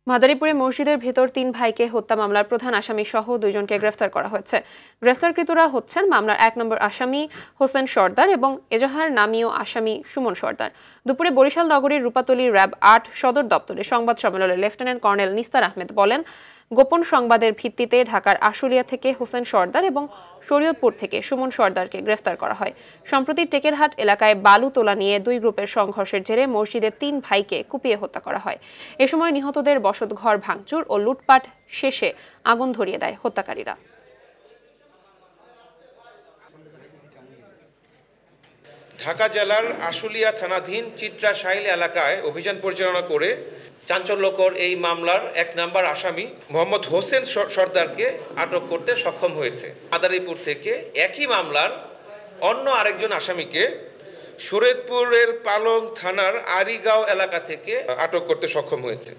মাদারীপুরে মসজিদের ভেতর ৩ ভাইকে হত্যা মামলার প্রধান আসামি সহ ২ জনকে গ্রেফতার করা হয়েছে। গ্রেফতারকৃতরা হচ্ছেন মামলার ১ নম্বর আসামি হোসেন সর্দার এবং এজাহার নামীয় আসামি সুমন সর্দার। দুপুরে বরিশাল নগরীর রূপাতলী র্যাব ৮ সদর দপ্তরে সংবাদ সম্মেলনে লেফটেন্যান্ট কর্নেল নিস্তার আহমেদ বলেন, গোপন সংবাদের ভিত্তিতে ঢাকার আশুলিয়া থেকে হোসেন সর্দার এবং শরীয়তপুর থেকে সুমন সর্দারকে গ্রেফতার করা হয়। সম্প্রতি টেকেরহাট এলাকায় বালু তোলা নিয়ে ২ গ্রুপের সংঘর্ষের জেরে মসজিদের ৩ ভাইকে কুপিয়ে হত্যা করা হয়। এ সময় নিহতদের বসতঘর ভাঙচুর ও লুটপাট শেষে আগুন ধরিয়ে দেয় হত্যাকারীরা। ঢাকা জেলার আশুলিয়া থানাধীন চিত্রাশাইল এলাকায় অভিযান পরিচালনা করে চাঞ্চল্যকর এই মামলার ১ নম্বর আসামি মোহাম্মদ হোসেন সর্দারকে আটক করতে সক্ষম হয়েছে। মাদারীপুর থেকে একই মামলার অন্য আরেকজন আসামিকে শরীয়তপুরের পালং থানার আরিগাঁও এলাকা থেকে আটক করতে সক্ষম হয়েছে।